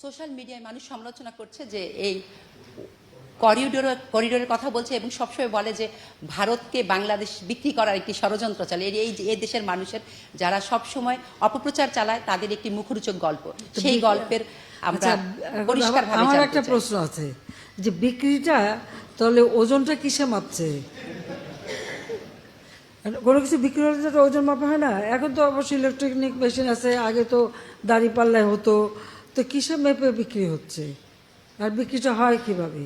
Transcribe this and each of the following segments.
Social মিডিয়ায় মানুষ সমালোচনা করছে যে এই করিডোরের কথা বলছে এবং সবসময় বলে যে ভারতকে বাংলাদেশ বিক্রি করার একটি ষড়যন্ত্র চলে। এই দেশের মানুষের যারা সবসময় অপপ্রচার চালায় তাদের একটি মুখরোচক গল্প, সেই গল্পের আমরা পরিষ্কারভাবে আমার একটা প্রশ্ন আছে যে বিক্রিটা তাহলে ওজনটা কিসে মাপছে? কোনো কিছু বিক্রি হলে তো ওজন মাপা হয় না। এখন তো অবশ্যই ইলেকট্রনিক মেশিন আছে, আগে তো দাড়ি পাল্লায় হতো, তো কিসে মেপে বিক্রি হচ্ছে আর বিক্রিটা হয় কিভাবে?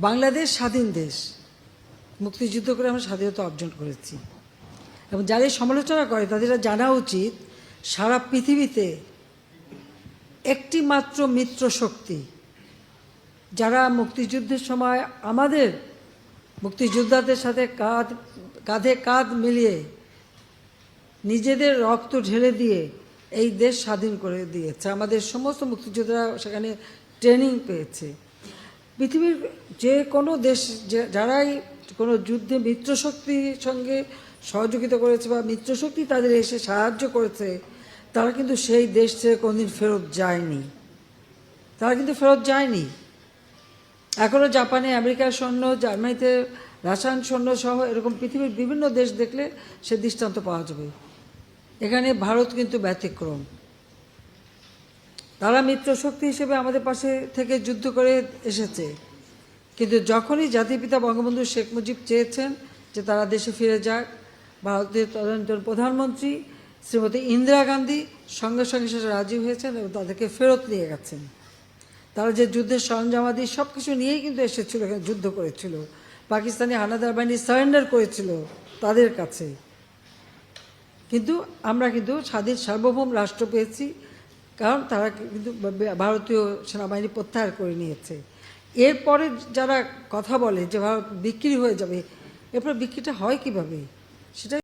বাংলাদেশ স্বাধীন দেশ, মুক্তিযুদ্ধ করে আমরা স্বাধীনতা অর্জন করেছি এবং যারা সমালোচনা করে তাদের জানা উচিত সারা পৃথিবীতে একটি মাত্র মিত্র শক্তি যারা মুক্তিযুদ্ধের সময় আমাদের মুক্তিযোদ্ধাদের সাথে কাঁধে কাঁধ মিলিয়ে নিজেদের রক্ত ঢেলে দিয়ে এই দেশ স্বাধীন করে দিয়েছে। আমাদের সমস্ত মুক্তিযোদ্ধারা সেখানে ট্রেনিং পেয়েছে। পৃথিবীর যে কোনো দেশ যারাই কোনো যুদ্ধে মিত্রশক্তির সঙ্গে সহযোগিতা করেছে বা মিত্রশক্তি তাদের এসে সাহায্য করেছে, তারা কিন্তু সেই দেশ থেকে কোনোদিন ফেরত যায়নি। এখনও জাপানে আমেরিকার সৈন্য, জার্মানিতে রাশিয়ান সৈন্য সহ এরকম পৃথিবীর বিভিন্ন দেশ দেখলে সে দৃষ্টান্ত পাওয়া যাবে। এখানে ভারত কিন্তু ব্যতিক্রম। তারা মিত্রশক্তি হিসেবে আমাদের পাশে থেকে যুদ্ধ করে এসেছে, কিন্তু যখনই জাতিপিতা বঙ্গবন্ধু শেখ মুজিব চেয়েছেন যে তারা দেশে ফিরে যাক, ভারতের তদানীন্তন প্রধানমন্ত্রী শ্রীমতী ইন্দিরা গান্ধী সঙ্গে সঙ্গে সেটা রাজি হয়েছেন এবং তাদেরকে ফেরত নিয়ে গেছেন। তারা যে যুদ্ধের সরঞ্জামাদি সব কিছু নিয়েই কিন্তু এসেছিল, এখানে যুদ্ধ করেছিল। পাকিস্তানি হানাদার বাহিনী সারেন্ডার করেছিল তাদের কাছে, কিন্তু আমরা কিন্তু স্বাধীন সার্বভৌম রাষ্ট্র পেয়েছি, কারণ তারা কিন্তু ভারতীয় সেনাবাহিনী প্রত্যাহার করে নিয়েছে। এরপরে যারা কথা বলে যে ভারত বিক্রি হয়ে যাবে, এরপর বিক্রিটা হয় কিভাবে সেটা